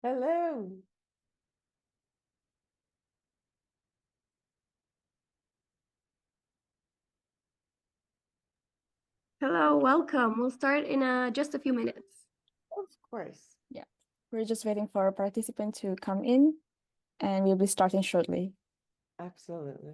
Hello. Hello, welcome. We'll start in just a few minutes. Of course. Yeah, we're just waiting for a participant to come in, and we'll be starting shortly. Absolutely.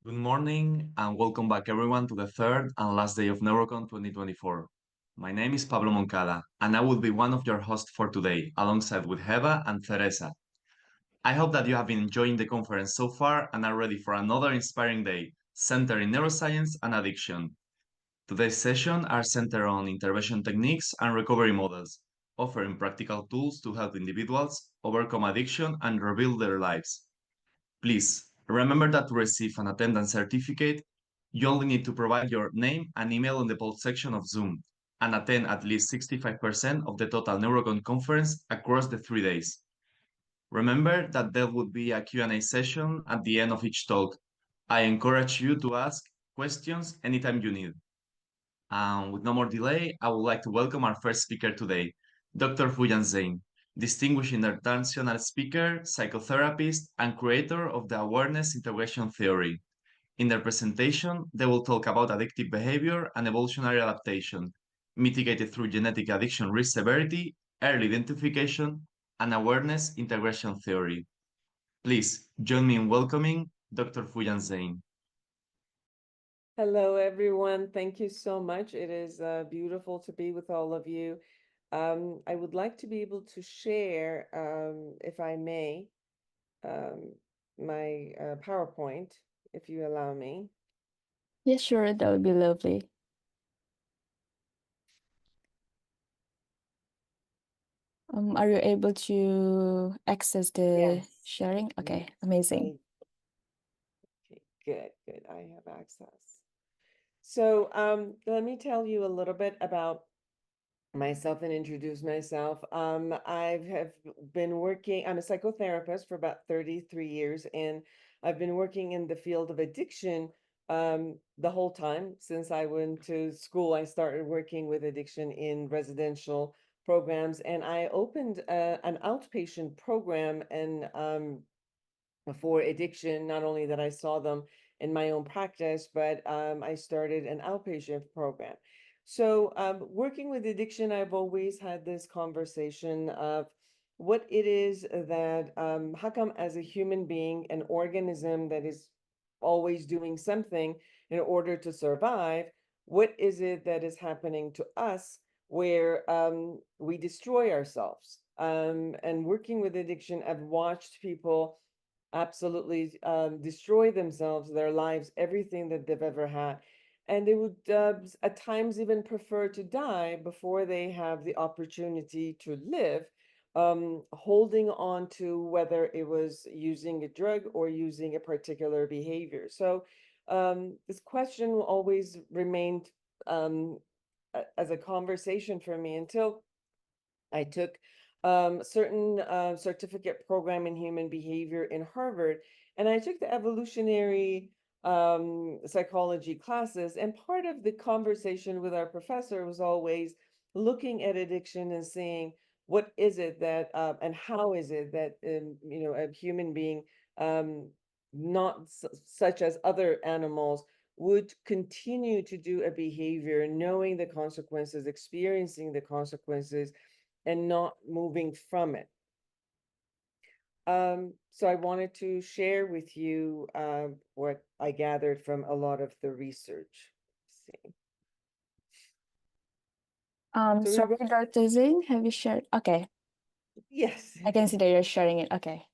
Good morning and welcome back everyone to the third and last day of NeuroCon 2024. My name is Pablo Moncada and I will be one of your hosts for today alongside with Heba and Teresa. I hope that you have been enjoying the conference so far and are ready for another inspiring day centered in neuroscience and addiction. Today's session are centered on intervention techniques and recovery models, offering practical tools to help individuals overcome addiction and rebuild their lives. Please remember that to receive an attendance certificate, you only need to provide your name and email in the post section of Zoom and attend at least 65% of the total NeuroCon conference across the 3 days. Remember that there would be a Q&A session at the end of each talk. I encourage you to ask questions anytime you need. And with no more delay, I would like to welcome our first speaker today, Dr. Foojan Zane, distinguished international speaker, psychotherapist, and creator of the awareness integration theory. In their presentation, they will talk about addictive behavior and evolutionary adaptation, mitigated through genetic addiction risk severity, early identification, and awareness integration theory. Please join me in welcoming Dr. Foojan Zane. Hello, everyone. Thank you so much. It is beautiful to be with all of you. I would like to be able to share, if I may, my PowerPoint, if you allow me. Yeah, sure, that would be lovely. Are you able to access the Yes. sharing? Okay, Yes, amazing. Okay, good. I have access. So let me tell you a little bit about myself and introduce myself. I have been working, I'm a psychotherapist for about 33 years, and I've been working in the field of addiction the whole time. Since I went to school, I started working with addiction in residential programs, and I opened an outpatient program and for addiction. Not only that I saw them in my own practice, but I started an outpatient program. So working with addiction, I've always had this conversation of what it is that, how come as a human being, an organism that is always doing something in order to survive, what is it that is happening to us where we destroy ourselves? And working with addiction, I've watched people absolutely destroy themselves, their lives, everything that they've ever had. And they would at times even prefer to die before they have the opportunity to live, holding on to whether it was using a drug or using a particular behavior. So this question always remained as a conversation for me until I took certain certificate program in human behavior in Harvard, and I took the evolutionary psychology classes. And part of the conversation with our professor was always looking at addiction and saying, what is it that, and how is it that, a human being, not such as other animals, would continue to do a behavior, knowing the consequences, experiencing the consequences, and not moving from it. So I wanted to share with you what I gathered from a lot of the research. Let's see. So So we with regard to Zane, have you shared? Okay, yes. I can see that you're sharing it. Okay,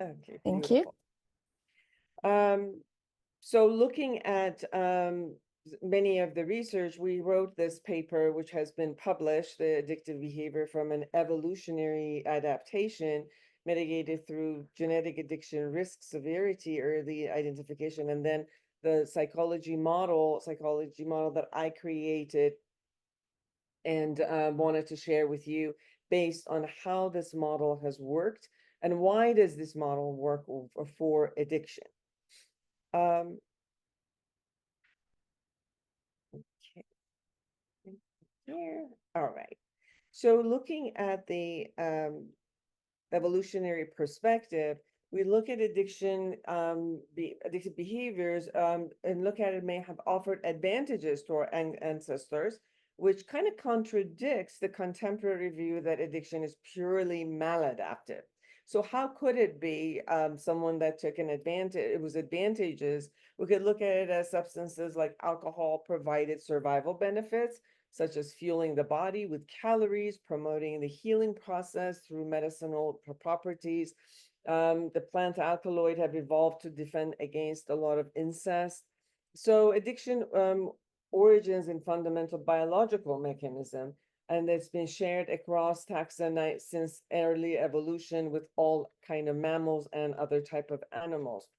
Okay, thank you. beautiful. So looking at many of the research, we wrote this paper, which has been published, the addictive behavior from an evolutionary adaptation mitigated through genetic addiction risk severity, early identification, and then the psychology model that I created and wanted to share with you based on how this model has worked and why does this model work for addiction. Okay. Here. All right. So looking at the evolutionary perspective, we look at addiction, addictive behaviors, and look at it may have offered advantages to our ancestors, which kind of contradicts the contemporary view that addiction is purely maladaptive. So how could it be someone that took an advantage, it was advantages, we could look at it as substances like alcohol provided survival benefits, such as fueling the body with calories, promoting the healing process through medicinal properties. The plant alkaloid have evolved to defend against a lot of incest. So addiction origins in fundamental biological mechanism, and it's been shared across taxonomy since early evolution with all kind of mammals and other type of animals.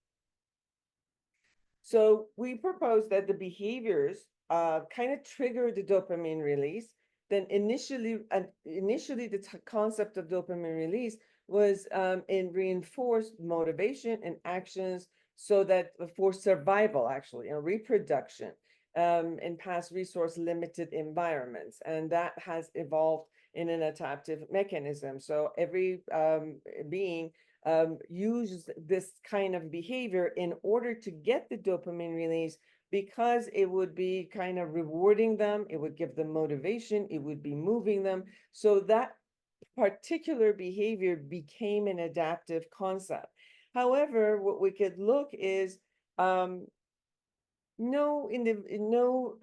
So we propose that the behaviors kind of trigger the dopamine release. Then initially the concept of dopamine release was in reinforced motivation and actions so that for survival, actually, and reproduction in past resource limited environments. And that has evolved in an adaptive mechanism. So every being use this kind of behavior in order to get the dopamine release because it would be kind of rewarding them, it would give them motivation, it would be moving them. So that particular behavior became an adaptive concept. However, what we could look is no individual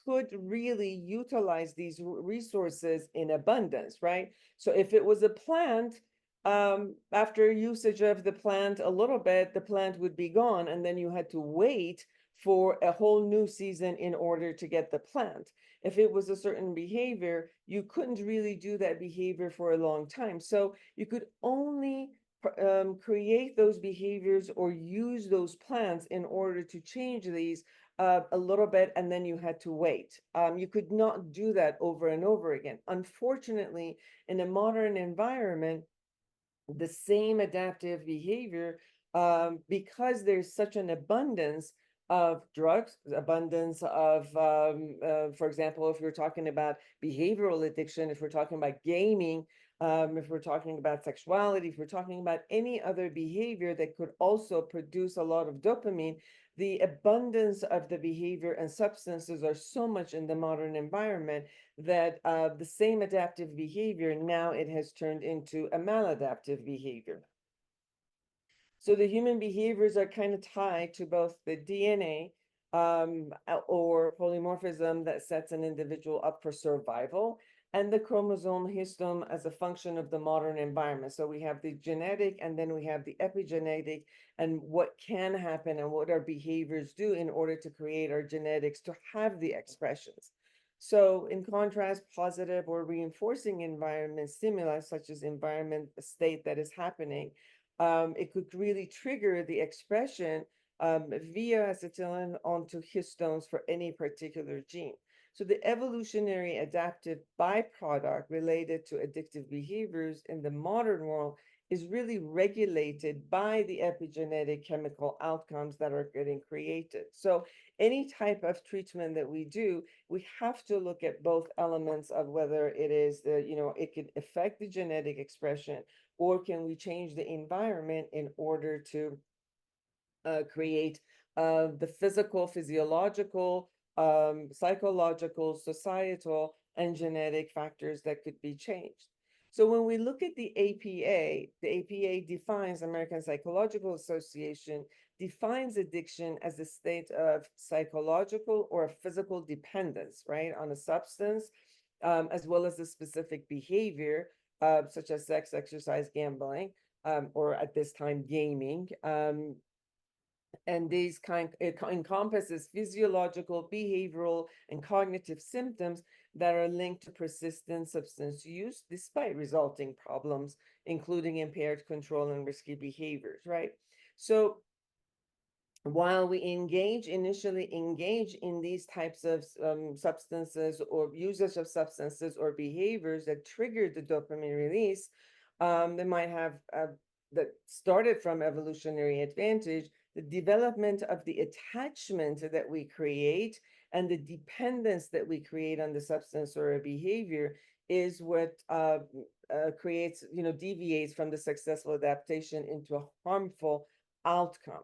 could really utilize these resources in abundance, right? So if it was a plant, after usage of the plant a little bit, the plant would be gone, and then you had to wait for a whole new season in order to get the plant. If it was a certain behavior, you couldn't really do that behavior for a long time. So you could only create those behaviors or use those plants in order to change these a little bit, and then you had to wait. You could not do that over and over again. Unfortunately, in a modern environment, the same adaptive behavior, because there's such an abundance of drugs, abundance of, for example, if we're talking about behavioral addiction, if we're talking about gaming, if we're talking about sexuality, if we're talking about any other behavior that could also produce a lot of dopamine, the abundance of the behavior and substances are so much in the modern environment that the same adaptive behavior, now it has turned into a maladaptive behavior. So the human behaviors are kind of tied to both the DNA or polymorphism that sets an individual up for survival, and the chromosome histone as a function of the modern environment. So we have the genetic and then we have the epigenetic, and what can happen and what our behaviors do in order to create our genetics to have the expressions. So in contrast, positive or reinforcing environment stimuli, such as environment state that is happening, it could really trigger the expression via acetylcholine onto histones for any particular gene. So the evolutionary adaptive byproduct related to addictive behaviors in the modern world is really regulated by the epigenetic chemical outcomes that are getting created. So any type of treatment that we do, we have to look at both elements of whether it is the, it can affect the genetic expression, or can we change the environment in order to create the physical, physiological, psychological, societal, and genetic factors that could be changed. So when we look at the APA defines, American Psychological Association defines addiction as a state of psychological or physical dependence, right, on a substance, as well as a specific behavior, such as sex, exercise, gambling, or at this time, gaming. And these encompasses physiological, behavioral, and cognitive symptoms that are linked to persistent substance use despite resulting problems, including impaired control and risky behaviors, right? So while we initially engage in these types of substances or usage of substances or behaviors that trigger the dopamine release, they might have that started from evolutionary advantage, the development of the attachment that we create and the dependence that we create on the substance or a behavior is what creates, deviates from the successful adaptation into a harmful outcome.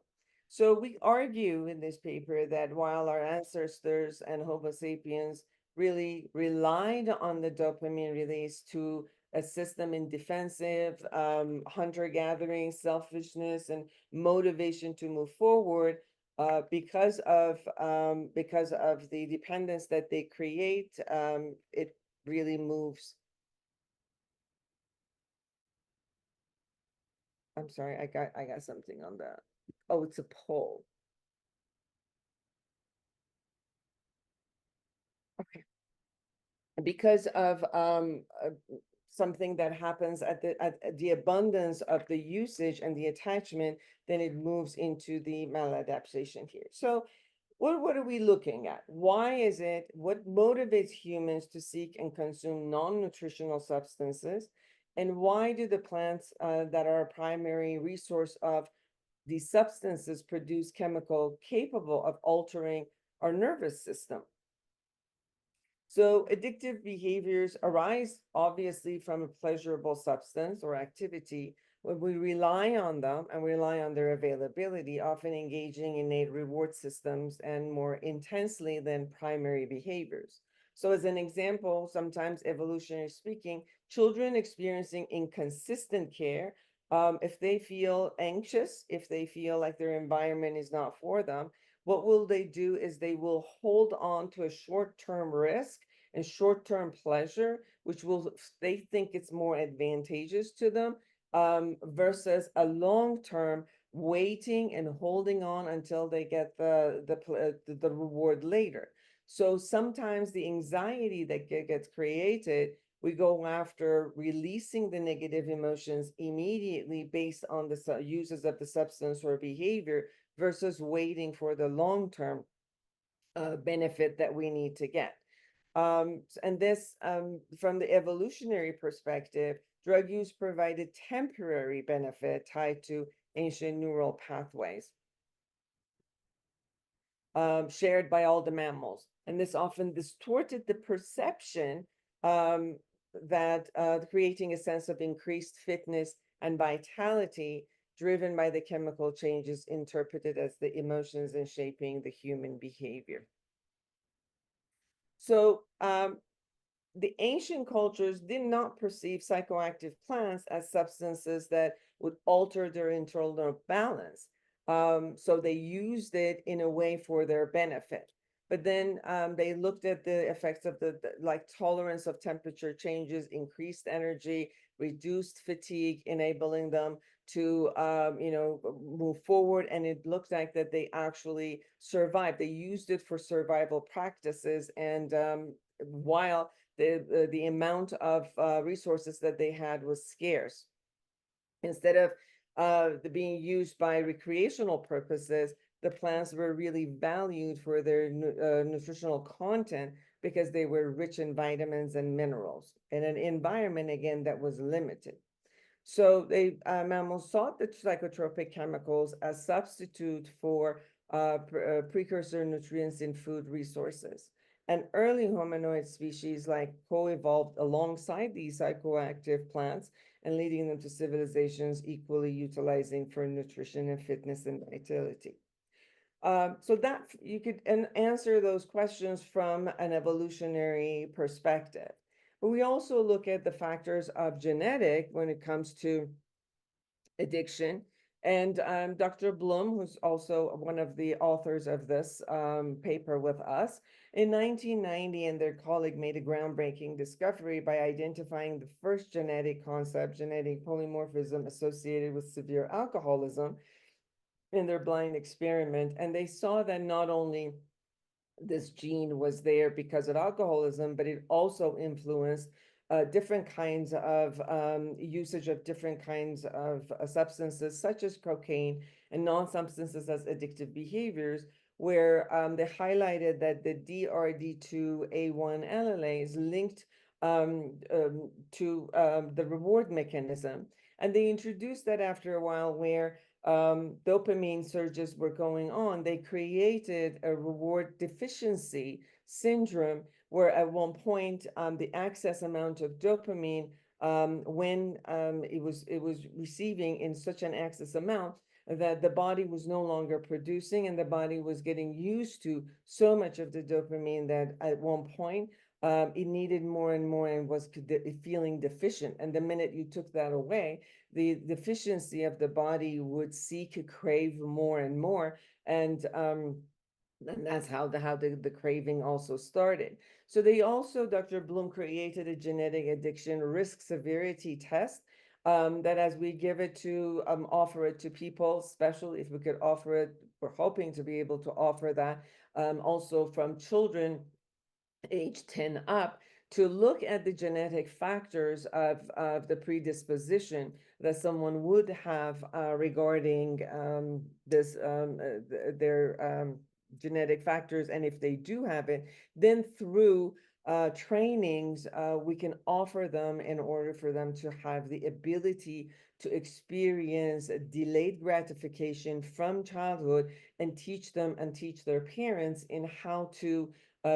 So we argue in this paper that while our ancestors and Homo sapiens really relied on the dopamine release to assist them in defensive, hunter-gathering, selfishness, and motivation to move forward, because of the dependence that they create, it really moves. I'm sorry, I got something on that. Oh, it's a poll. Okay. Because of something that happens at the abundance of the usage and the attachment, then it moves into the maladaptation here. So what are we looking at? Why is it, what motivates humans to seek and consume non-nutritional substances? And why do the plants that are a primary resource of these substances produce chemical capable of altering our nervous system? So addictive behaviors arise obviously from a pleasurable substance or activity when we rely on them and rely on their availability, often engaging in innate reward systems and more intensely than primary behaviors. So as an example, sometimes evolutionary speaking, children experiencing inconsistent care, if they feel anxious, if they feel like their environment is not for them, what will they do is they will hold on to a short-term risk and short-term pleasure, which will, they think it's more advantageous to them, versus a long-term waiting and holding on until they get the reward later. So sometimes the anxiety that gets created, we go after releasing the negative emotions immediately based on the uses of the substance or behavior versus waiting for the long-term benefit that we need to get. And this, from the evolutionary perspective, drug use provided temporary benefit tied to ancient neural pathways shared by all the mammals. And this often distorted the perception that creating a sense of increased fitness and vitality driven by the chemical changes interpreted as the emotions and shaping the human behavior. So the ancient cultures did not perceive psychoactive plants as substances that would alter their internal balance. So they used it in a way for their benefit. But then they looked at the effects of the like tolerance of temperature changes, increased energy, reduced fatigue, enabling them to move forward. And it looked like that they actually survived. They used it for survival practices. And while the amount of resources that they had was scarce, instead of being used by recreational purposes, the plants were really valued for their nutritional content because they were rich in vitamins and minerals in an environment, again, that was limited. So mammals sought the psychotropic chemicals as substitute for precursor nutrients in food resources. And early hominoid species like co-evolved alongside these psychoactive plants and leading them to civilizations equally utilizing for nutrition and fitness and vitality. So that you could answer those questions from an evolutionary perspective. But we also look at the factors of genetic when it comes to addiction. And Dr. Bloom, who's also one of the authors of this paper with us, in 1990, and their colleague made a groundbreaking discovery by identifying the first genetic concept, genetic polymorphism associated with severe alcoholism in their blind experiment. And they saw that not only this gene was there because of alcoholism, but it also influenced different kinds of usage of different kinds of substances, such as cocaine and non-substances as addictive behaviors, where they highlighted that the DRD2A1 allele is linked to the reward mechanism. And they introduced that after a while, where dopamine surges were going on, they created a reward deficiency syndrome, where at one point the excess amount of dopamine, when it was receiving in such an excess amount that the body was no longer producing, and the body was getting used to so much of the dopamine that at one point it needed more and more and was feeling deficient. And the minute you took that away, the deficiency of the body would seek, crave more and more. And that's how the craving also started. So they also, Dr. Bloom created a genetic addiction risk severity test that as we give it to, offer it to people, especially if we could offer it, we're hoping to be able to offer that also from children age 10 up, to look at the genetic factors of the predisposition that someone would have regarding their genetic factors. And if they do have it, then through trainings, we can offer them in order for them to have the ability to experience delayed gratification from childhood, and teach them and teach their parents in how to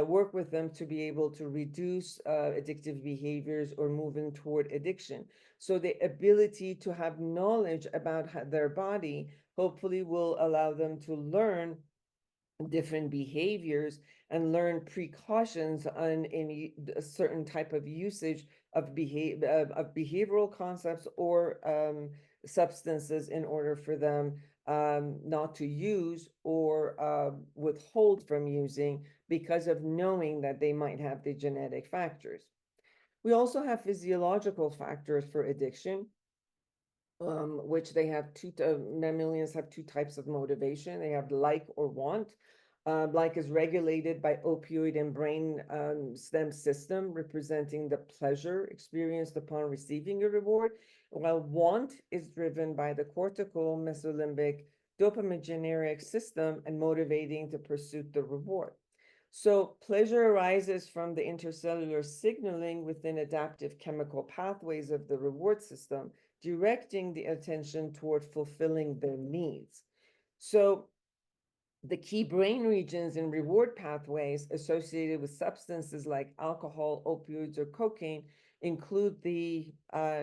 work with them to be able to reduce addictive behaviors or moving toward addiction. So the ability to have knowledge about their body hopefully will allow them to learn different behaviors and learn precautions on any a certain type of usage of behavioral concepts or substances, in order for them not to use or withhold from using, because of knowing that they might have the genetic factors. We also have physiological factors for addiction, which they have mammalians have two types of motivation. They have like or want. Like is regulated by opioid and brain stem system, representing the pleasure experienced upon receiving a reward, while want is driven by the cortical mesolimbic dopaminergic system and motivating to pursue the reward. So pleasure arises from the intercellular signaling within adaptive chemical pathways of the reward system, directing the attention toward fulfilling their needs. So the key brain regions and reward pathways associated with substances like alcohol, opioids, or cocaine include the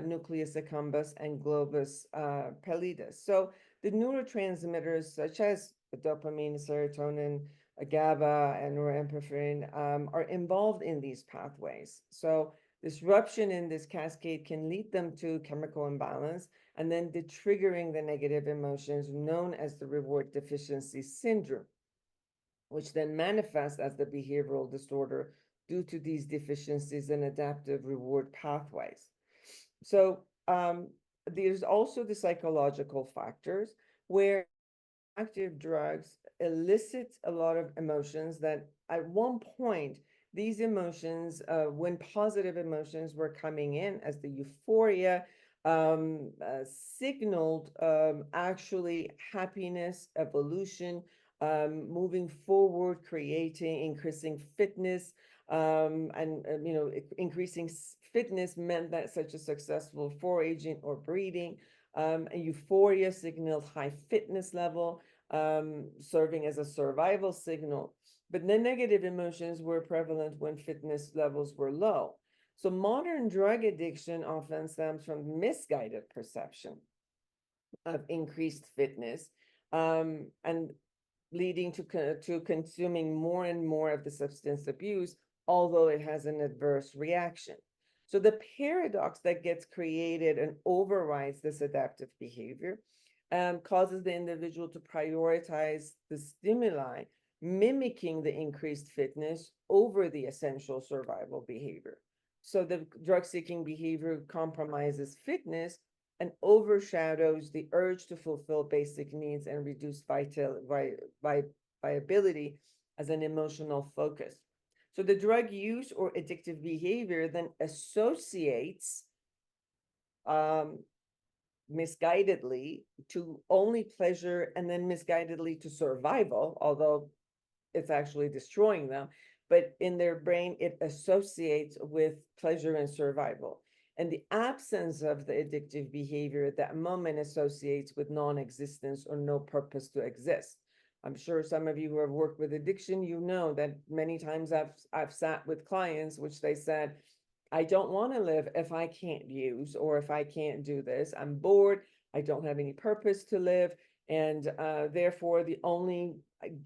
nucleus accumbens and globus pallidus. So the neurotransmitters such as the dopamine, serotonin, GABA, and norepinephrine are involved in these pathways. So disruption in this cascade can lead them to chemical imbalance, and then the triggering the negative emotions known as the reward deficiency syndrome, which then manifests as the behavioral disorder due to these deficiencies in adaptive reward pathways. So there's also the psychological factors, where active drugs elicit a lot of emotions that at one point, these emotions, when positive emotions were coming in as the euphoria, signaled actually happiness, evolution, moving forward, creating, increasing fitness, and increasing fitness meant that such a successful foraging or breeding. Euphoria signaled high fitness level, serving as a survival signal. But the negative emotions were prevalent when fitness levels were low. So modern drug addiction often stems from misguided perception of increased fitness, and leading to consuming more and more of the substance abuse, although it has an adverse reaction. So the paradox that gets created and overrides this adaptive behavior causes the individual to prioritize the stimuli, mimicking the increased fitness over the essential survival behavior. So the drug-seeking behavior compromises fitness and overshadows the urge to fulfill basic needs and reduce viability as an emotional focus. So the drug use or addictive behavior then associates misguidedly to only pleasure and then misguidedly to survival, although it's actually destroying them. But in their brain, it associates with pleasure and survival. And the absence of the addictive behavior at that moment associates with non-existence or no purpose to exist. I'm sure some of you who have worked with addiction, you know that many times I've sat with clients which they said, I don't want to live if I can't use or if I can't do this. I'm bored. I don't have any purpose to live. And therefore,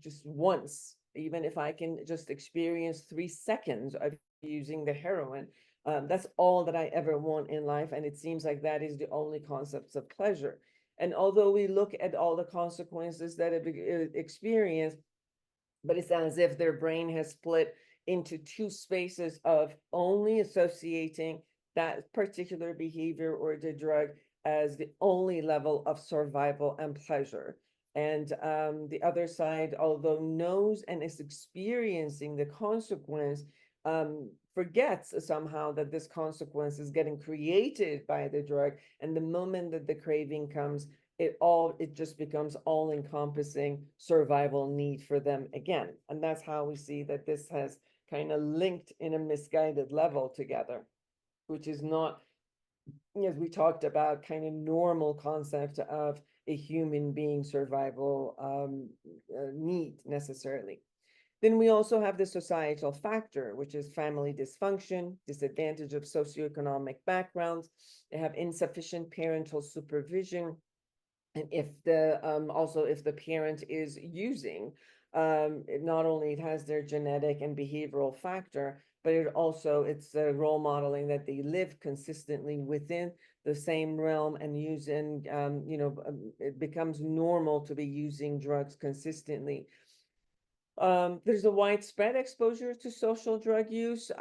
just once, even if I can just experience 3 seconds of using the heroin, that's all that I ever want in life. And it seems like that is the only concepts of pleasure. And although we look at all the consequences that it experienced, but it's as if their brain has split into 2 spaces of only associating that particular behavior or the drug as the only level of survival and pleasure. And the other side, although knows and is experiencing the consequence, forgets somehow that this consequence is getting created by the drug. And the moment that the craving comes, it just becomes all encompassing survival need for them again. And that's how we see that this has kind of linked in a misguided level together, which is not, as we talked about, kind of normal concept of a human being survival need necessarily. Then we also have the societal factor, which is family dysfunction, disadvantage of socioeconomic backgrounds. They have insufficient parental supervision. And if the parent is using, not only it has their genetic and behavioral factor, but it's a role modeling that they live consistently within the same realm and using, it becomes normal to be using drugs consistently. There's a widespread exposure to social drug use.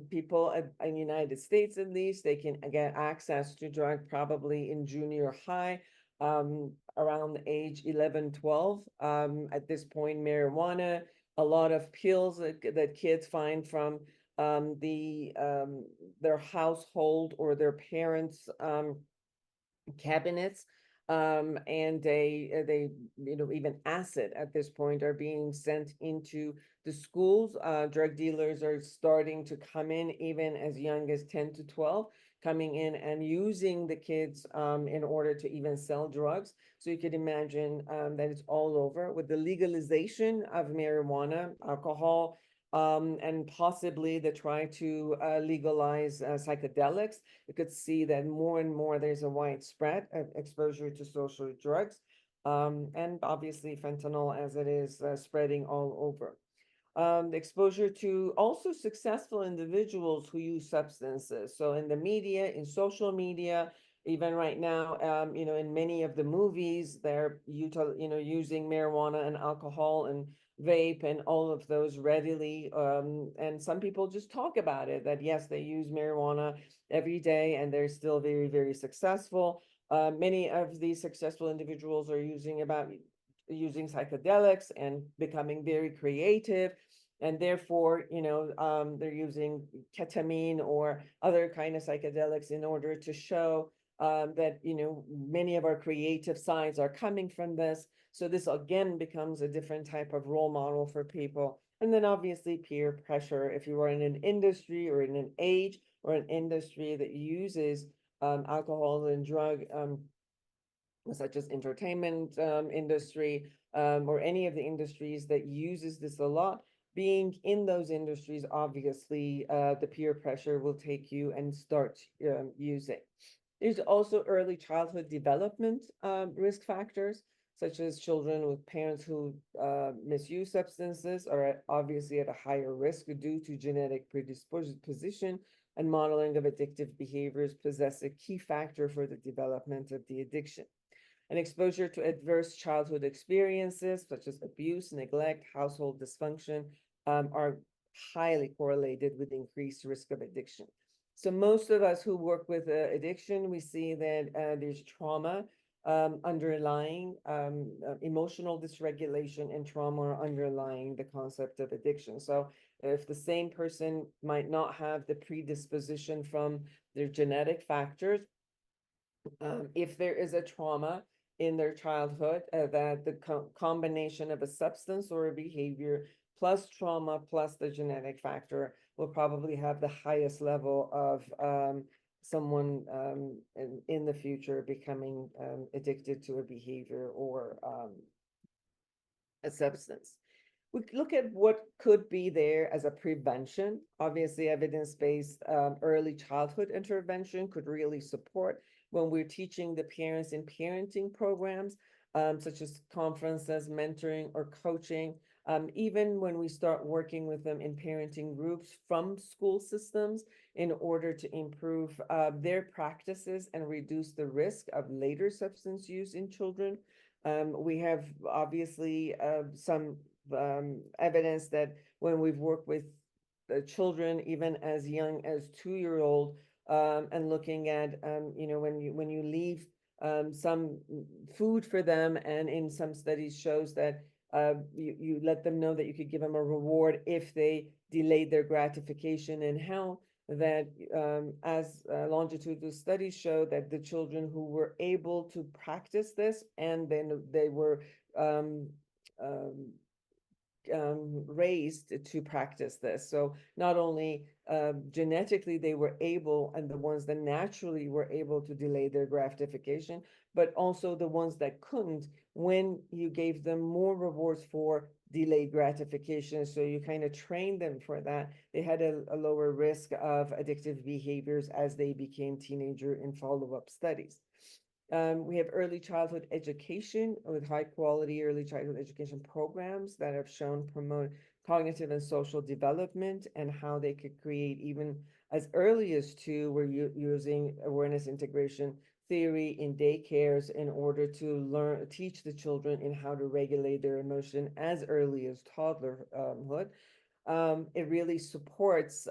People in the United States, at least, they can get access to drug probably in junior high, around age 11, 12. At this point, marijuana, a lot of pills that kids find from their household or their parents' cabinets, and they even acid at this point are being sent into the schools. Drug dealers are starting to come in even as young as 10 to 12, coming in and using the kids in order to even sell drugs. So you could imagine that it's all over with the legalization of marijuana, alcohol, and possibly the try to legalize psychedelics. You could see that more and more there's a widespread exposure to social drugs, and obviously fentanyl as it is spreading all over. The exposure to also successful individuals who use substances. So in the media, in social media, even right now, in many of the movies, they're using marijuana and alcohol and vape and all of those readily. And some people just talk about it, that yes, they use marijuana every day and they're still very, very successful. Many of these successful individuals are using psychedelics and becoming very creative. And therefore, they're using ketamine or other kind of psychedelics in order to show that, many of our creative sides are coming from this. So this again becomes a different type of role model for people. And then obviously peer pressure. If you are in an industry or in an age or an industry that uses alcohol and drug, such as entertainment industry, or any of the industries that uses this a lot, being in those industries, obviously, the peer pressure will take you and start using. There's also early childhood development risk factors, such as children with parents who misuse substances are obviously at a higher risk due to genetic predisposition and modeling of addictive behaviors possess a key factor for the development of the addiction. And exposure to adverse childhood experiences such as abuse, neglect, household dysfunction are highly correlated with increased risk of addiction. So most of us who work with addiction, we see that there's trauma underlying emotional dysregulation and trauma are underlying the concept of addiction. So if the same person might not have the predisposition from their genetic factors, if there is a trauma in their childhood, that the combination of a substance or a behavior plus trauma plus the genetic factor will probably have the highest level of someone in the future becoming addicted to a behavior or a substance. We look at what could be there as a prevention. Obviously, evidence-based early childhood intervention could really support when we're teaching the parents in parenting programs, such as conferences, mentoring, or coaching. Even when we start working with them in parenting groups from school systems in order to improve their practices and reduce the risk of later substance use in children. We have obviously some evidence that when we've worked with children, even as young as 2-year-old, and looking at, when you leave some food for them, and in some studies shows that you let them know that you could give them a reward if they delayed their gratification, and how that as longitudinal studies show that the children who were able to practice this and then they were raised to practice this. So not only genetically they were able, and the ones that naturally were able to delay their gratification, but also the ones that couldn't, when you gave them more rewards for delayed gratification. So you kind of trained them for that. They had a lower risk of addictive behaviors as they became teenager in follow-up studies. We have early childhood education with high quality early childhood education programs that have shown promote cognitive and social development, and how they could create even as early as 2, we're using awareness integration theory in daycares in order to teach the children in how to regulate their emotion as early as toddlerhood. It really supports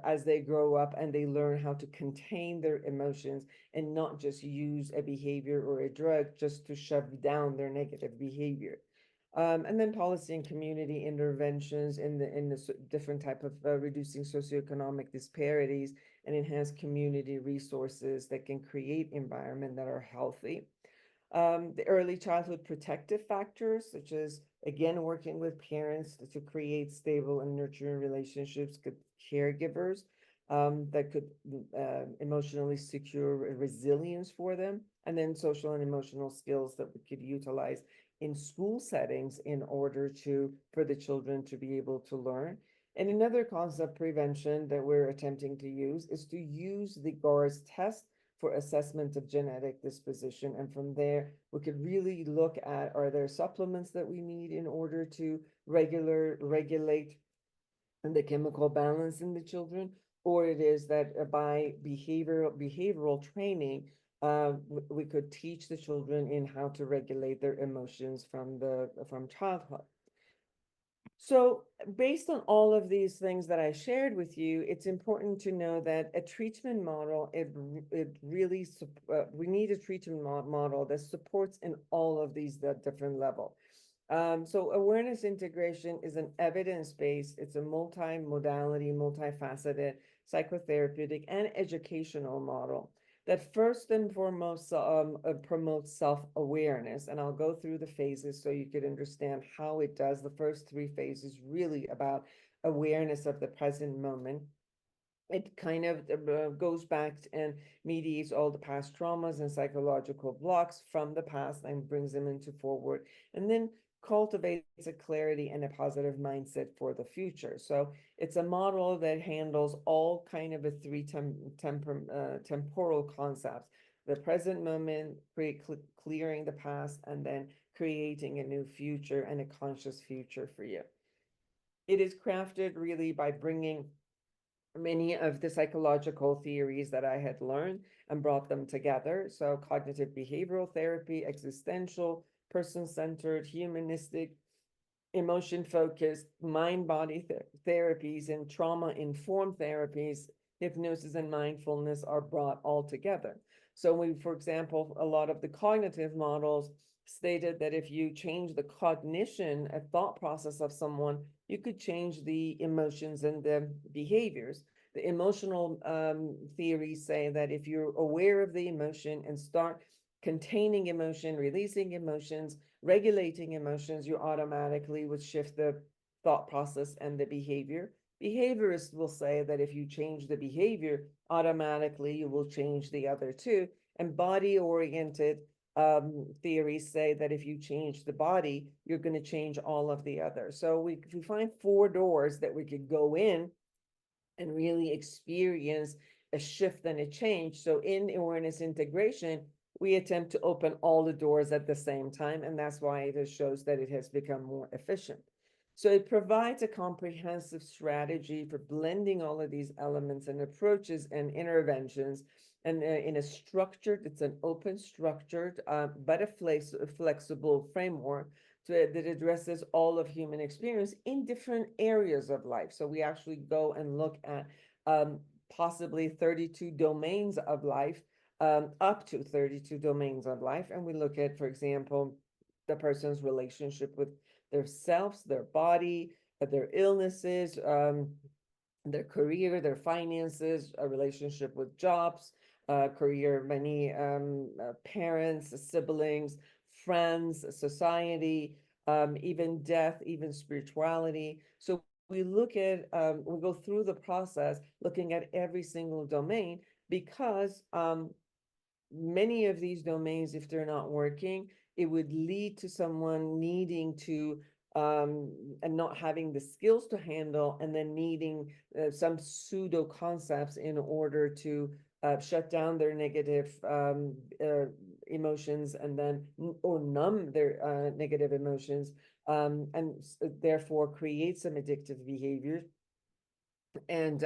as they grow up and they learn how to contain their emotions and not just use a behavior or a drug just to shove down their negative behavior. And then policy and community interventions in the different type of reducing socioeconomic disparities and enhance community resources that can create environment that are healthy. The early childhood protective factors, such as, again, working with parents to create stable and nurturing relationships with caregivers that could emotionally secure resilience for them, and then social and emotional skills that we could utilize in school settings in order for the children to be able to learn. And another concept prevention that we're attempting to use is to use the GARS test for assessment of genetic disposition. And from there, we could really look at, are there supplements that we need in order to regulate the chemical balance in the children? Or it is that by behavioral training, we could teach the children in how to regulate their emotions from childhood. So based on all of these things that I shared with you, it's important to know that a treatment model, we need a treatment model that supports in all of these different levels. So awareness integration is an evidence-based, it's a multi-modality, multifaceted, psychotherapeutic and educational model that first and foremost promotes self-awareness. And I'll go through the phases so you could understand how it does. The first 3 phases really about awareness of the present moment. It kind of goes back and mediates all the past traumas and psychological blocks from the past and brings them into forward, and then cultivates a clarity and a positive mindset for the future. So it's a model that handles all kind of a 3 temporal concepts: the present moment, clearing the past, and then creating a new future and a conscious future for you. It is crafted really by bringing many of the psychological theories that I had learned and brought them together. So cognitive behavioral therapy, existential, person-centered, humanistic, emotion-focused, mind-body therapies, and trauma-informed therapies, hypnosis and mindfulness are brought all together. So we, for example, a lot of the cognitive models stated that if you change the cognition, a thought process of someone, you could change the emotions and the behaviors. The emotional theories say that if you're aware of the emotion and start containing emotion, releasing emotions, regulating emotions, you automatically would shift the thought process and the behavior. Behaviorists will say that if you change the behavior, automatically you will change the other two. And body-oriented theories say that if you change the body, you're going to change all of the others. So we find 4 doors that we could go in and really experience a shift and a change. So in awareness integration, we attempt to open all the doors at the same time, and that's why it shows that it has become more efficient. So it provides a comprehensive strategy for blending all of these elements and approaches and interventions, and in a structured, it's an open structured, but a flexible framework that addresses all of human experience in different areas of life. So we actually go and look at possibly 32 domains of life, up to 32 domains of life. And we look at, for example, the person's relationship with their selves, their body, their illnesses, their career, their finances, a relationship with jobs, career, many parents, siblings, friends, society, even death, even spirituality. So we look at, we go through the process looking at every single domain, because many of these domains, if they're not working, it would lead to someone needing to and not having the skills to handle, and then needing some pseudo concepts in order to shut down their negative emotions, and then or numb their negative emotions, and therefore create some addictive behaviors. And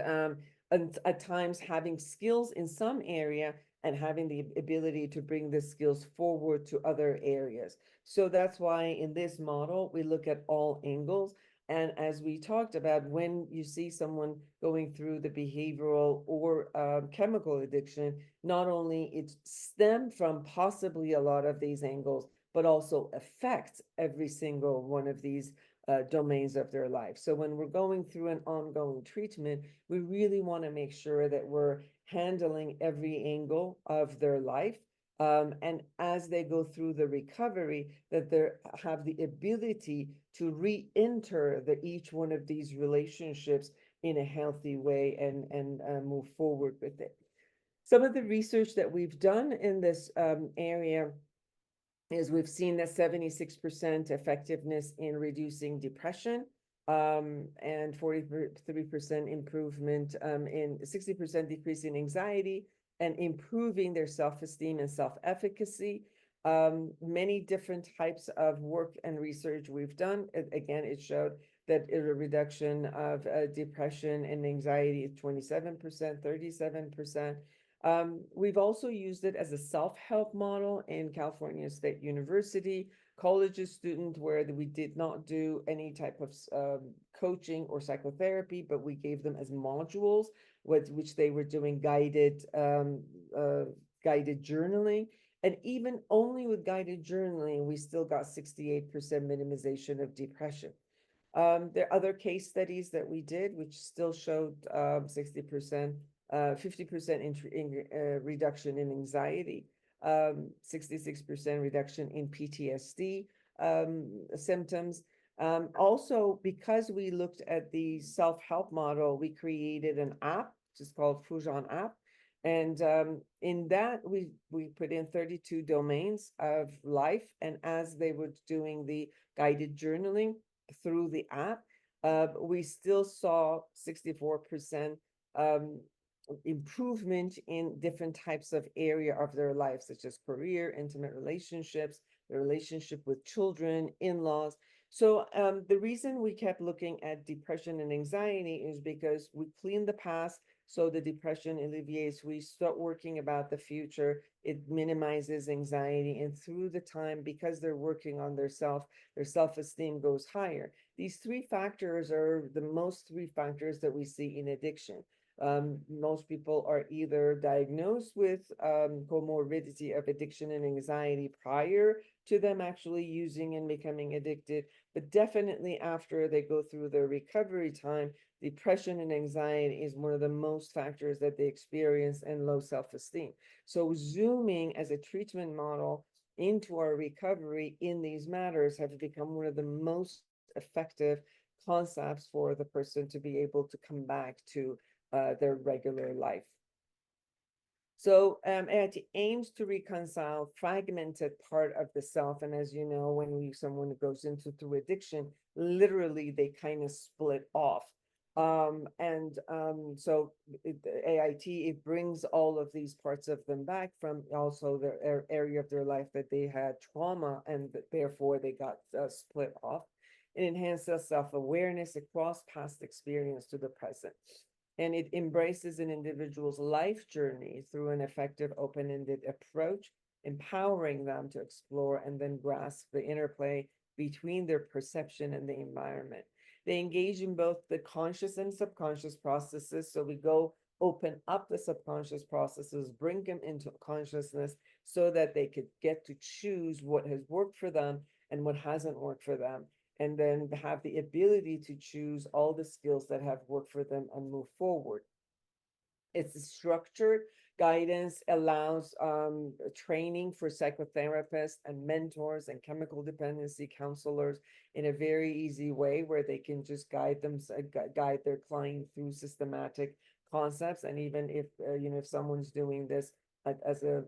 at times having skills in some area and having the ability to bring the skills forward to other areas. So that's why in this model, we look at all angles. And as we talked about, when you see someone going through the behavioral or chemical addiction, not only it stems from possibly a lot of these angles, but also affects every single one of these domains of their life. So when we're going through an ongoing treatment, we really want to make sure that we're handling every angle of their life. And as they go through the recovery, that they have the ability to re-enter each one of these relationships in a healthy way, and move forward with it. Some of the research that we've done in this area is we've seen that 76% effectiveness in reducing depression, and 43% improvement in 60% decrease in anxiety, and improving their self-esteem and self-efficacy. Many different types of work and research we've done. Again, it showed that a reduction of depression and anxiety is 27%, 37%. We've also used it as a self-help model in California State University, college student, where we did not do any type of coaching or psychotherapy, but we gave them as modules, which they were doing guided journaling. And even only with guided journaling, we still got 68% minimization of depression. There are other case studies that we did, which still showed 60%, 50% reduction in anxiety, 66% reduction in PTSD symptoms. Also, because we looked at the self-help model, we created an app, which is called Foojan app. And in that, we put in 32 domains of life. And as they were doing the guided journaling through the app, we still saw 64% improvement in different types of area of their life, such as career, intimate relationships, the relationship with children, in-laws. So the reason we kept looking at depression and anxiety is because we clean the past, so the depression alleviates. We start working about the future. It minimizes anxiety, and through the time, because they're working on their self-esteem goes higher. These three factors are the most three factors that we see in addiction. Most people are either diagnosed with comorbidity of addiction and anxiety prior to them actually using and becoming addicted, but definitely after they go through their recovery time, depression and anxiety is one of the most factors that they experience, and low self-esteem. So zooming as a treatment model into our recovery in these matters have become one of the most effective concepts for the person to be able to come back to their regular life. So it aims to reconcile fragmented part of the self. And as you know, when someone goes into through addiction, literally they kind of split off. So AIT, it brings all of these parts of them back from also the area of their life that they had trauma, and therefore they got split off. It enhances self-awareness across past experience to the present. And it embraces an individual's life journey through an effective open-ended approach, empowering them to explore and then grasp the interplay between their perception and the environment. They engage in both the conscious and subconscious processes. So we go open up the subconscious processes, bring them into consciousness so that they could get to choose what has worked for them and what hasn't worked for them, and then have the ability to choose all the skills that have worked for them and move forward. It's structured guidance, allows training for psychotherapists and mentors and chemical dependency counselors in a very easy way, where they can just guide their client through systematic concepts. And even if if someone's doing this as a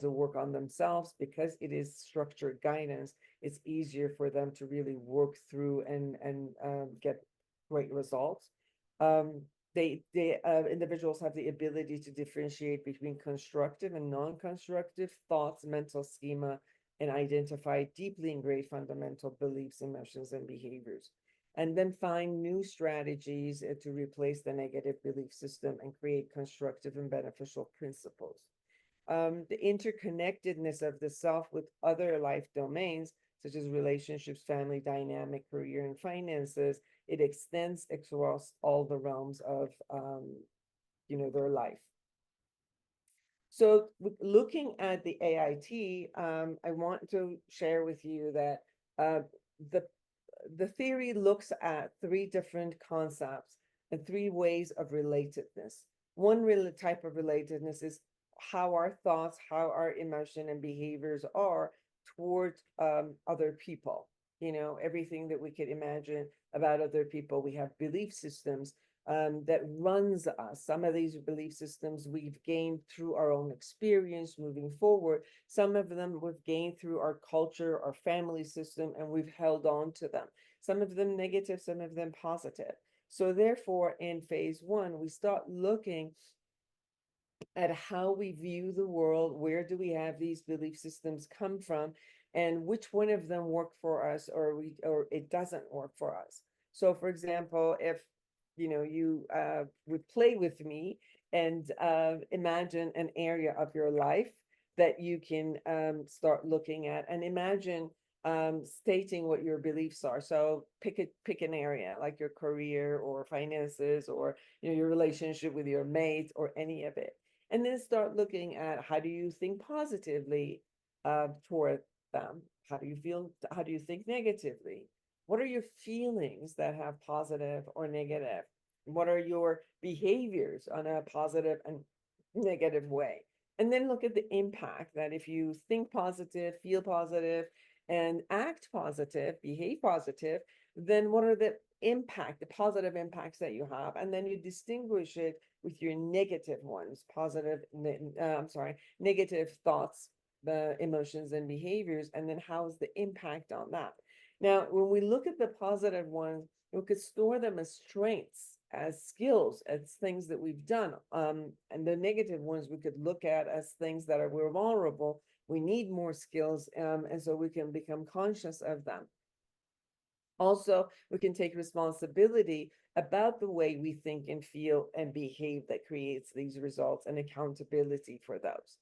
work on themselves, because it is structured guidance, it's easier for them to work through and get great results. Individuals have the ability to differentiate between constructive and non-constructive thoughts, mental schema, and identify deeply engraved fundamental beliefs, emotions, and behaviors, and then find new strategies to replace the negative belief system and create constructive and beneficial principles. The interconnectedness of the self with other life domains, such as relationships, family dynamic, career, and finances, it extends across all the realms of their life. So looking at the AIT, I want to share with you that the theory looks at three different concepts and three ways of relatedness. One type of relatedness is how our thoughts, how our emotion and behaviors are towards other people. Everything that we could imagine about other people. We have belief systems that runs us. Some of these belief systems we've gained through our own experience moving forward. Some of them we've gained through our culture, our family system, and we've held on to them. Some of them negative, some of them positive. So therefore, in phase one, we start looking at how we view the world. Where do we have these belief systems come from, and which one of them work for us or it doesn't work for us. So for example, if you would play with me and imagine an area of your life that you can start looking at, and imagine stating what your beliefs are. So pick an area like your career or finances, or your relationship with your mate, or any of it. And then start looking at, how do you think positively toward them? How do you feel? How do you think negatively? What are your feelings that have positive or negative? What are your behaviors on a positive and negative way? And then look at the impact that if you think positive, feel positive, and act positive, behave positive, then what are the positive impacts that you have? And then you distinguish it with your negative ones, negative thoughts, the emotions and behaviors, and then how's the impact on that? Now, when we look at the positive ones, we could store them as strengths, as skills, as things that we've done. And the negative ones we could look at as things that we're vulnerable. We need more skills, and so we can become conscious of them. Also, we can take responsibility about the way we think and feel and behave that creates these results and accountability for those.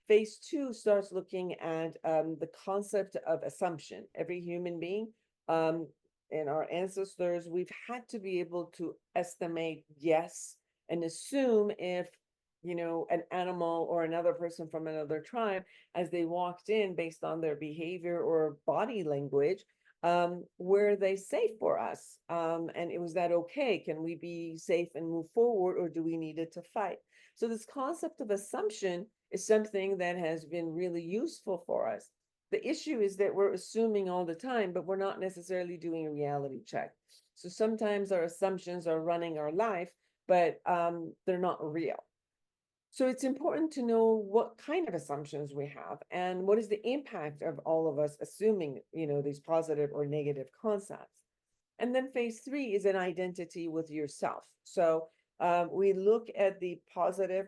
Phase 2 starts looking at the concept of assumption. Every human being and our ancestors, we've had to be able to estimate yes and assume if, you know, an animal or another person from another tribe, as they walked in based on their behavior or body language, were they safe for us? And was that okay? Can we be safe and move forward, or do we need it to fight? So this concept of assumption is something that has been really useful for us. The issue is that we're assuming all the time, but we're not necessarily doing a reality check. So sometimes our assumptions are running our life, but they're not real. So it's important to know what kind of assumptions we have and what is the impact of all of us assuming, you know, these positive or negative concepts. And then phase 3 is an identity with yourself. So we look at the positive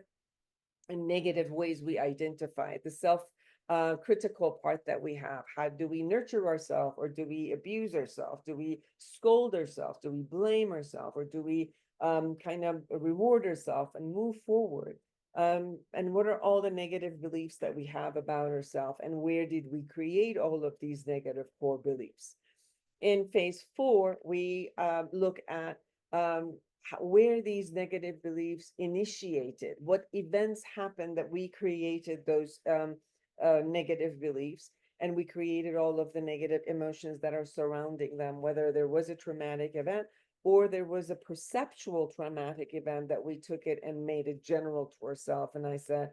and negative ways we identify, the self-critical part that we have. How do we nurture ourselves, or do we abuse ourselves? Do we scold ourselves? Do we blame ourselves? Or do we kind of reward ourselves and move forward? And what are all the negative beliefs that we have about ourselves, and where did we create all of these negative core beliefs? In phase 4, we look at where these negative beliefs initiated, what events happened that we created those negative beliefs, and we created all of the negative emotions that are surrounding them, whether there was a traumatic event or there was a perceptual traumatic event that we took it and made it general to ourselves. And I said,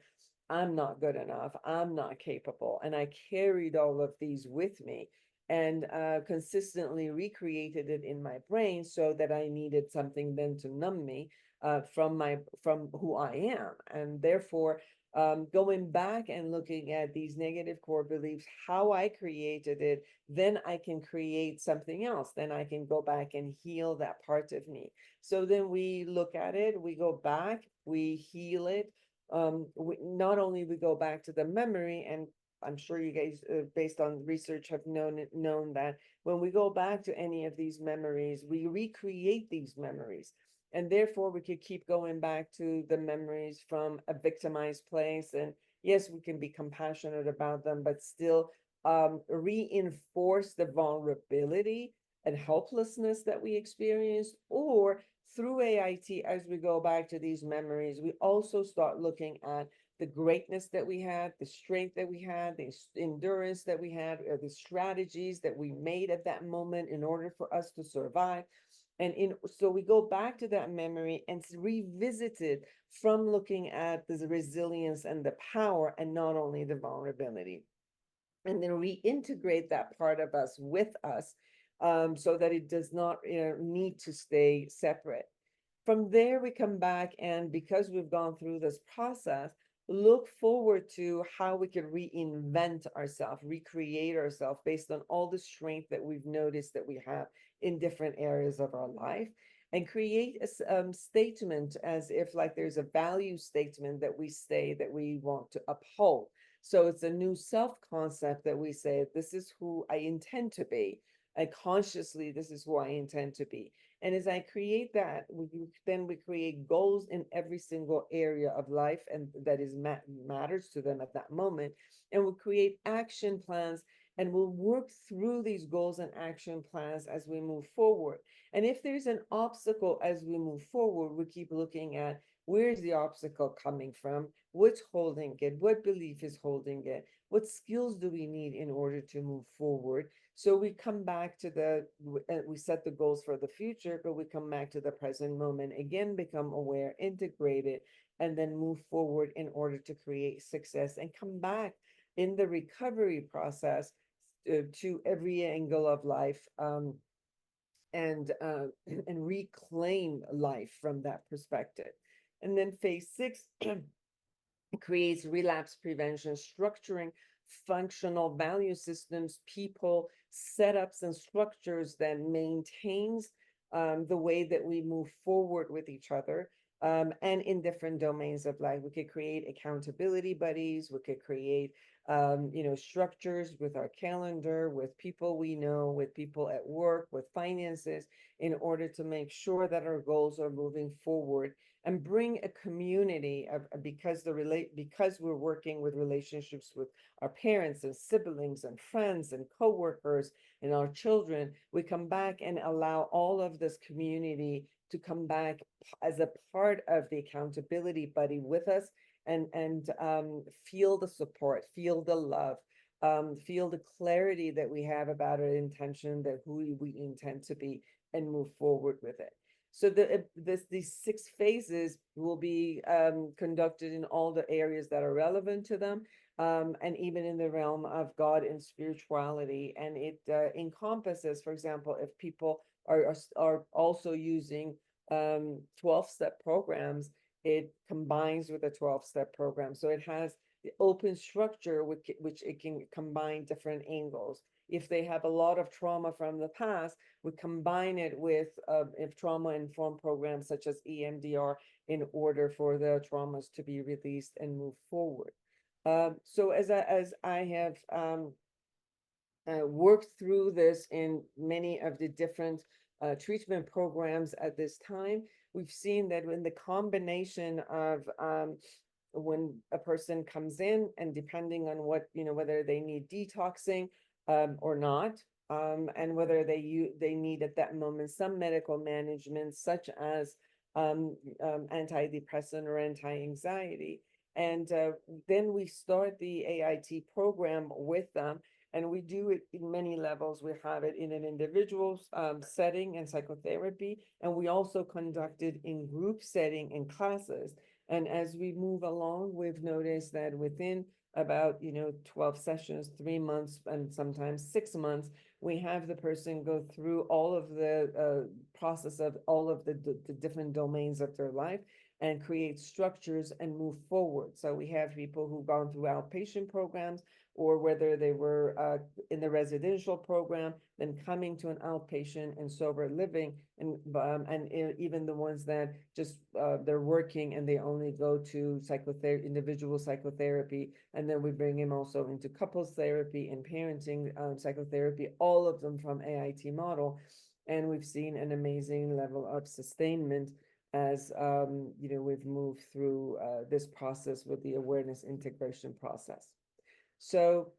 I'm not good enough, I'm not capable. And I carried all of these with me and consistently recreated it in my brain, so that I needed something then to numb me from who I am. And therefore, going back and looking at these negative core beliefs, how I created it, then I can create something else. Then I can go back and heal that part of me. So then we look at it, we go back, we heal it. Not only we go back to the memory, and I'm sure you guys, based on research, have known that when we go back to any of these memories, we recreate these memories. And therefore, we could keep going back to the memories from a victimized place. And yes, we can be compassionate about them, but still reinforce the vulnerability and helplessness that we experienced. Or through AIT, as we go back to these memories, we also start looking at the greatness that we had, the strength that we had, the endurance that we had, or the strategies that we made at that moment in order for us to survive. And so we go back to that memory and revisit it from looking at the resilience and the power, and not only the vulnerability. And then reintegrate that part of us with us, so that it does not need to stay separate. From there, we come back, and because we've gone through this process, look forward to how we can reinvent ourselves, recreate ourselves based on all the strength that we've noticed that we have in different areas of our life, and create a statement, as if like there's a value statement that we say that we want to uphold. So it's a new self-concept that we say, this is who I intend to be. And consciously, this is who I intend to be. And as I create that, then we create goals in every single area of life, and that is matters to them at that moment. And we'll create action plans, and we'll work through these goals and action plans as we move forward. And if there's an obstacle as we move forward, we keep looking at, where is the obstacle coming from? What's holding it? What belief is holding it? What skills do we need in order to move forward? So we come back to we set the goals for the future, but we come back to the present moment, again, become aware, integrate it, and then move forward in order to create success, and come back in the recovery process to every angle of life, and reclaim life from that perspective. And then phase 6 creates relapse prevention, structuring functional value systems, people, setups, and structures that maintains the way that we move forward with each other, and in different domains of life. We could create accountability buddies, we could create structures with our calendar, with people we know, with people at work, with finances, in order to make sure that our goals are moving forward and bring a community of, because we're working with relationships with our parents and siblings and friends and coworkers and our children, we come back and allow all of this community to come back as a part of the accountability buddy with us and feel the support, feel the love, feel the clarity that we have about our intention, that who we intend to be, and move forward with it. So these 6 phases will be conducted in all the areas that are relevant to them, and even in the realm of God and spirituality. And it encompasses, for example, if people are also using 12-step programs, it combines with a 12-step program. So it has the open structure which it can combine different angles. If they have a lot of trauma from the past, we combine it with trauma-informed programs such as EMDR in order for the traumas to be released and move forward. So as I have worked through this in many of the different treatment programs at this time, we've seen that when the combination of when a person comes in and depending on what, whether they need detoxing or not, and whether they need at that moment some medical management such as antidepressant or anti-anxiety. And then we start the AIT program with them, and we do it in many levels. We have it in an individual setting and psychotherapy, and we also conduct it in group setting in classes. And as we move along, we've noticed that within about 12 sessions, 3 months, and sometimes 6 months, we have the person go through all of the process of all of the different domains of their life and create structures and move forward. So we have people who've gone through outpatient programs, or whether they were in the residential program, then coming to an outpatient and sober living, and even the ones that just they're working and they only go to individual psychotherapy, and then we bring them also into couples therapy and parenting psychotherapy, all of them from AIT model. And we've seen an amazing level of sustainment as we've moved through this process with the awareness integration process. So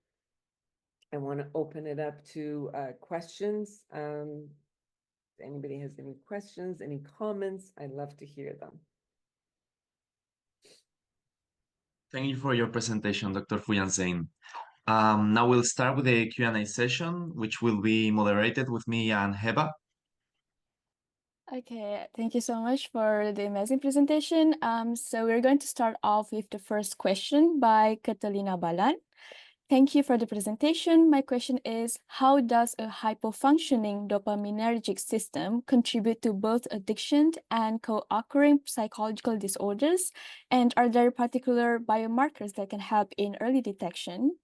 I want to open it up to questions. If anybody has any questions, any comments, I'd love to hear them. Thank you for your presentation, Dr. Foojan Zane. Now we'll start with the Q&A session, which will be moderated with me and Heba. Okay, thank you so much for the amazing presentation. So we're going to start off with the first question by Catalina Balan. Thank you for the presentation. My question is, how does a hypofunctioning dopaminergic system contribute to both addiction and co-occurring psychological disorders? And are there particular biomarkers that can help in early detection?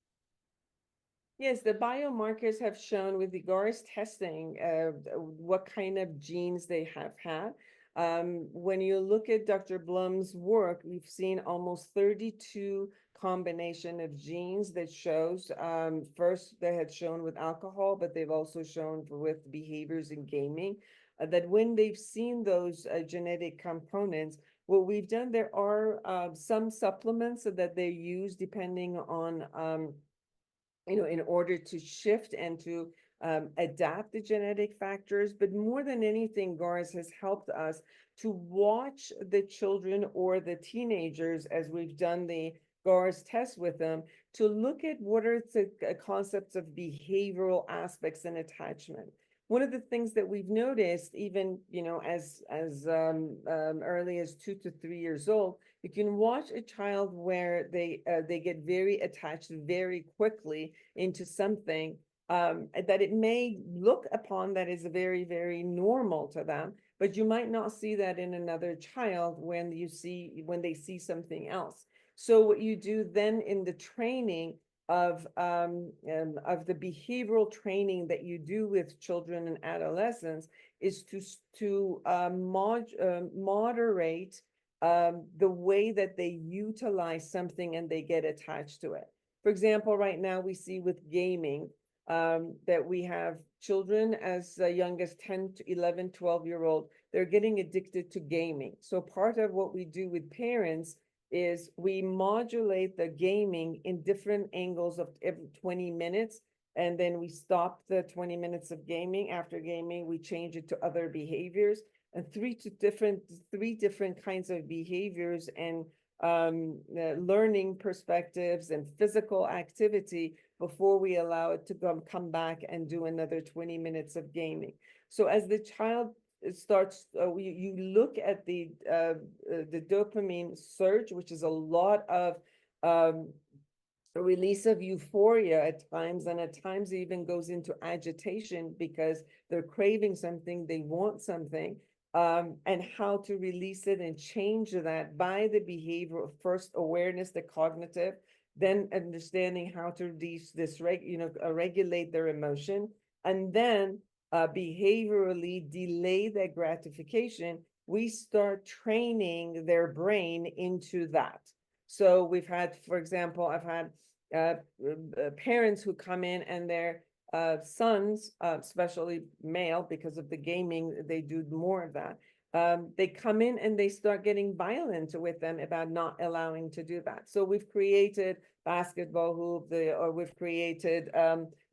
Yes, the biomarkers have shown with the GARS testing what kind of genes they have had. When you look at Dr. Blum's work, we've seen almost 32 combination of genes that shows, first they had shown with alcohol, but they've also shown with behaviors in gaming, that when they've seen those genetic components, what we've done, there are some supplements that they use depending on in order to shift and to adapt the genetic factors. But more than anything, GARS has helped us to watch the children or the teenagers as we've done the GARS test with them, to look at what are the concepts of behavioral aspects and attachment. One of the things that we've noticed, even as early as 2 to 3 years old, you can watch a child where they get very attached very quickly into something that it may look upon that is very, very normal to them, but you might not see that in another child when they see something else. So what you do then in the training of the behavioral training that you do with children and adolescents is to moderate the way that they utilize something and they get attached to it. For example, right now we see with gaming that we have children as young as 10 to 11, 12-year-old, they're getting addicted to gaming. So part of what we do with parents is we modulate the gaming in different angles of every 20 minutes. And then we stop the 20 minutes of gaming. After gaming, we change it to other behaviors, and three different kinds of behaviors and learning perspectives and physical activity before we allow it to come back and do another 20 minutes of gaming. So as the child starts, you look at the dopamine surge, which is a lot of a release of euphoria at times, and at times it even goes into agitation because they're craving something, they want something, and how to release it and change that by the behavior of first awareness, the cognitive, then understanding how to regulate their emotion, and then behaviorally delay that gratification. We start training their brain into that. So we've had, for example, I've had parents who come in and their sons, especially male, because of the gaming, they do more of that. They come in and they start getting violent with them about not allowing to do that. So we've created basketball hoop, or we've created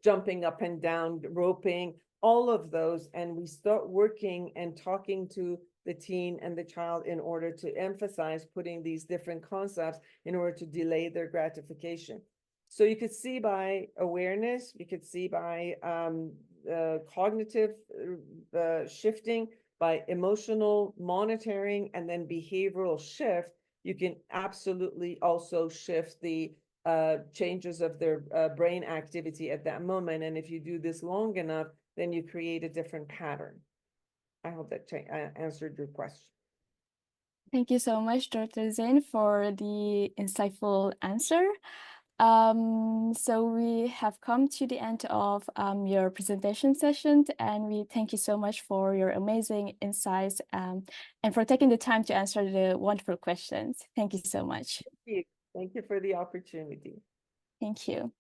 jumping up and down, roping, all of those. And we start working and talking to the teen and the child in order to emphasize putting these different concepts in order to delay their gratification. So you could see by awareness, you could see by cognitive shifting, by emotional monitoring, and then behavioral shift, you can absolutely also shift the changes of their brain activity at that moment. And if you do this long enough, then you create a different pattern. I hope that answered your question. Thank you so much, Dr. Zane, for the insightful answer. So we have come to the end of your presentation session, and we thank you so much for your amazing insights and for taking the time to answer the wonderful questions. Thank you so much. Thank you for the opportunity. Thank you.